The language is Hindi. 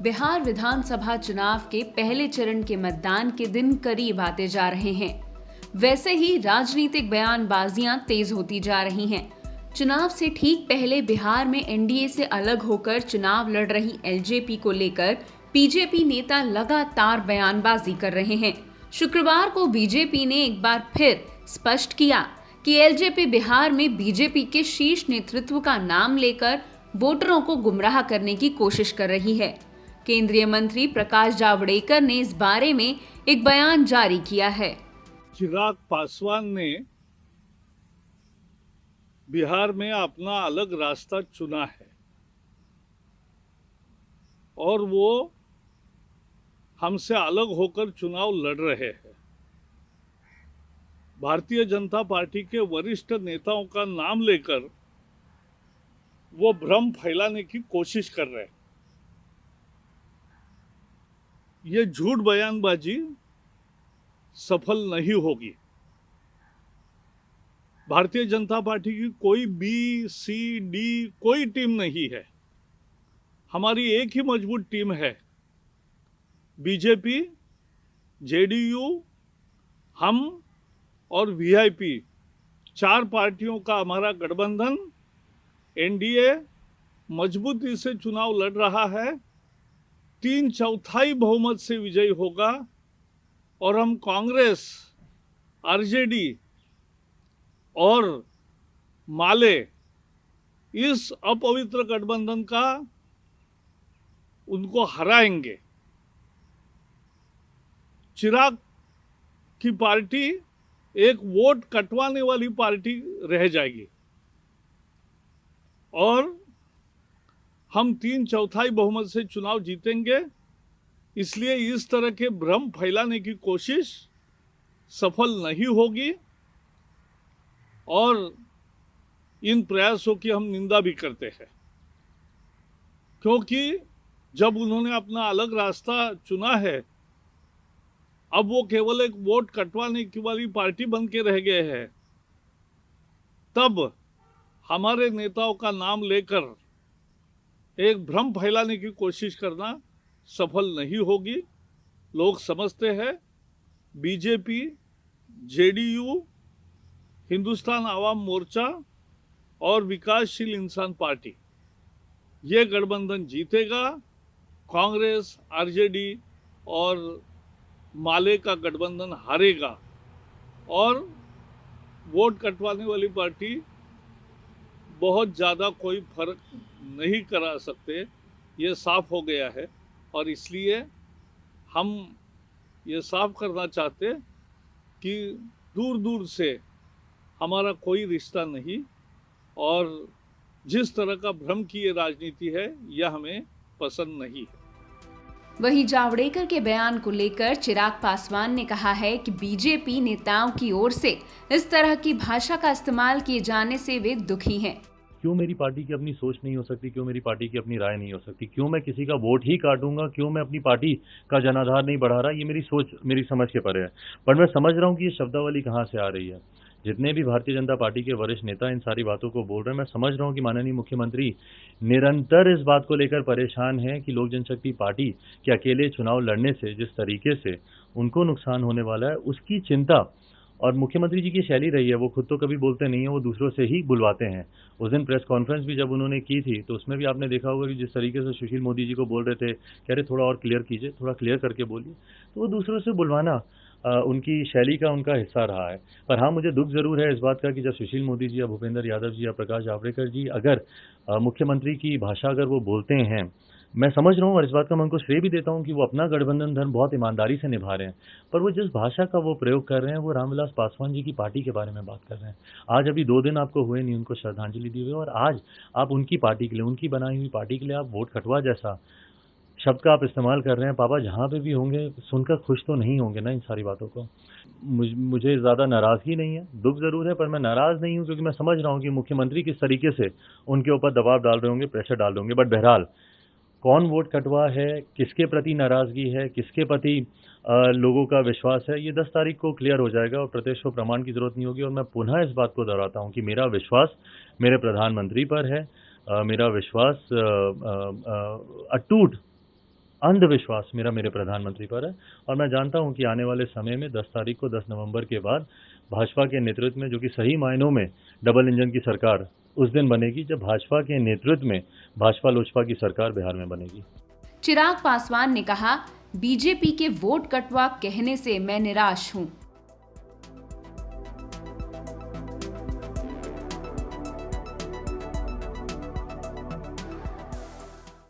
बिहार विधानसभा चुनाव के पहले चरण के मतदान के दिन करीब आते जा रहे हैं। वैसे ही राजनीतिक बयानबाजियां तेज होती जा रही हैं। चुनाव से ठीक पहले बिहार में एनडीए से अलग होकर चुनाव लड़ रही एलजेपी को लेकर बीजेपी नेता लगातार बयानबाजी कर रहे हैं। शुक्रवार को बीजेपी ने एक बार फिर स्पष्ट किया कि एलजेपी बिहार में बीजेपी के शीर्ष नेतृत्व का नाम लेकर वोटरों को गुमराह करने की कोशिश कर रही है। केंद्रीय मंत्री प्रकाश जावड़ेकर ने इस बारे में एक बयान जारी किया है। चिराग पासवान ने बिहार में अपना अलग रास्ता चुना है और वो हमसे अलग होकर चुनाव लड़ रहे हैं। भारतीय जनता पार्टी के वरिष्ठ नेताओं का नाम लेकर वो भ्रम फैलाने की कोशिश कर रहे हैं। ये झूठ बयानबाजी सफल नहीं होगी। भारतीय जनता पार्टी की कोई बी सी डी कोई टीम नहीं है। हमारी एक ही मजबूत टीम है, बीजेपी, जेडीयू, हम और वीआईपी। 4 पार्टियों का हमारा गठबंधन एनडीए मजबूती से चुनाव लड़ रहा है। 3/4 बहुमत से विजयी होगा और हम कांग्रेस, आरजेडी और माले इस अपवित्र गठबंधन का उनको हराएंगे। चिराग की पार्टी एक वोट कटवाने वाली पार्टी रह जाएगी और हम 3/4 बहुमत से चुनाव जीतेंगे। इसलिए इस तरह के भ्रम फैलाने की कोशिश सफल नहीं होगी और इन प्रयासों की हम निंदा भी करते हैं, क्योंकि जब उन्होंने अपना अलग रास्ता चुना है, अब वो केवल एक वोट कटवाने की वाली पार्टी बन के रह गए हैं। तब हमारे नेताओं का नाम लेकर एक भ्रम फैलाने की कोशिश करना सफल नहीं होगी। लोग समझते हैं बीजेपी, जेडीयू, हिंदुस्तान आवाम मोर्चा और विकासशील इंसान पार्टी ये गठबंधन जीतेगा। कांग्रेस, आरजेडी और माले का गठबंधन हारेगा और वोट कटवाने वाली पार्टी बहुत ज़्यादा कोई फर्क नहीं करा सकते, ये साफ हो गया है। और इसलिए हम ये साफ करना चाहते कि दूर दूर से हमारा कोई रिश्ता नहीं और जिस तरह का भ्रम की ये राजनीति है, यह हमें पसंद नहीं है। वहीं जावड़ेकर के बयान को लेकर चिराग पासवान ने कहा है कि बीजेपी नेताओं की ओर से इस तरह की भाषा का इस्तेमाल किए जाने से वे दुखी हैं। क्यों मेरी पार्टी की अपनी सोच नहीं हो सकती, क्यों मेरी पार्टी की अपनी राय नहीं हो सकती, क्यों मैं किसी का वोट ही काटूंगा, क्यों मैं अपनी पार्टी का जनाधार नहीं बढ़ा रहा, ये मेरी सोच मेरी समझ के परे है। पर मैं समझ रहा हूँ कि ये शब्दावली कहाँ से आ रही है। जितने भी भारतीय जनता पार्टी के वरिष्ठ नेता इन सारी बातों को बोल रहे हैं, मैं समझ रहा हूँ कि माननीय मुख्यमंत्री निरंतर इस बात को लेकर परेशान है कि लोक जनशक्ति पार्टी के अकेले चुनाव लड़ने से जिस तरीके से उनको नुकसान होने वाला है, उसकी चिंता। और मुख्यमंत्री जी की शैली रही है, वो खुद तो कभी बोलते नहीं है, वो दूसरों से ही बुलवाते हैं। उस दिन प्रेस कॉन्फ्रेंस भी जब उन्होंने की थी तो उसमें भी आपने देखा होगा कि जिस तरीके से सुशील मोदी जी को बोल रहे थे, कह रहे थोड़ा और क्लियर कीजिए, थोड़ा क्लियर करके बोलिए, तो वो दूसरों से बुलवाना उनकी शैली का उनका हिस्सा रहा है। पर हाँ, मुझे दुख जरूर है इस बात का कि जब सुशील मोदी जी या भूपेंद्र यादव जी या प्रकाश जावड़ेकर जी अगर मुख्यमंत्री की भाषा अगर वो बोलते हैं, मैं समझ रहा हूँ और इस बात का मैं उनको श्रेय भी देता हूँ कि वो अपना गठबंधन धर्म बहुत ईमानदारी से निभा रहे हैं, पर वो जिस भाषा का वो प्रयोग कर रहे हैं वो रामविलास पासवान जी की पार्टी के बारे में बात कर रहे हैं। आज अभी 2 दिन आपको हुए नहीं उनको श्रद्धांजलि दी हुई और आज आप उनकी पार्टी के लिए, उनकी बनाई हुई पार्टी के लिए आप वोट कटवा जैसा शब्द का आप इस्तेमाल कर रहे हैं। पापा जहाँ पे भी होंगे सुनकर खुश तो नहीं होंगे ना इन सारी बातों को। मुझे ज़्यादा नाराज़गी नहीं है, दुख ज़रूर है, पर मैं नाराज़ नहीं हूँ क्योंकि मैं समझ रहा हूँ कि मुख्यमंत्री किस तरीके से उनके ऊपर दबाव डाल रहे होंगे, प्रेशर डाल रहे होंगे। बट बहरहाल कौन वोट कटवा है, किसके प्रति नाराज़गी है, किसके प्रति लोगों का विश्वास है, ये 10 तारीख को क्लियर हो जाएगा और प्रत्यक्ष को प्रमाण की जरूरत नहीं होगी। और मैं पुनः इस बात को दोहराता हूँ कि मेरा विश्वास मेरे प्रधानमंत्री पर है, मेरा विश्वास अटूट अंधविश्वास मेरे प्रधानमंत्री पर है। और मैं जानता हूं कि आने वाले समय में 10 तारीख को 10 नवंबर के बाद भाजपा के नेतृत्व में, जो कि सही मायनों में डबल इंजन की सरकार उस दिन बनेगी जब भाजपा के नेतृत्व में भाजपा लोजपा की सरकार बिहार में बनेगी। चिराग पासवान ने कहा, बीजेपी के वोट कटवा कहने से मैं निराश हूं।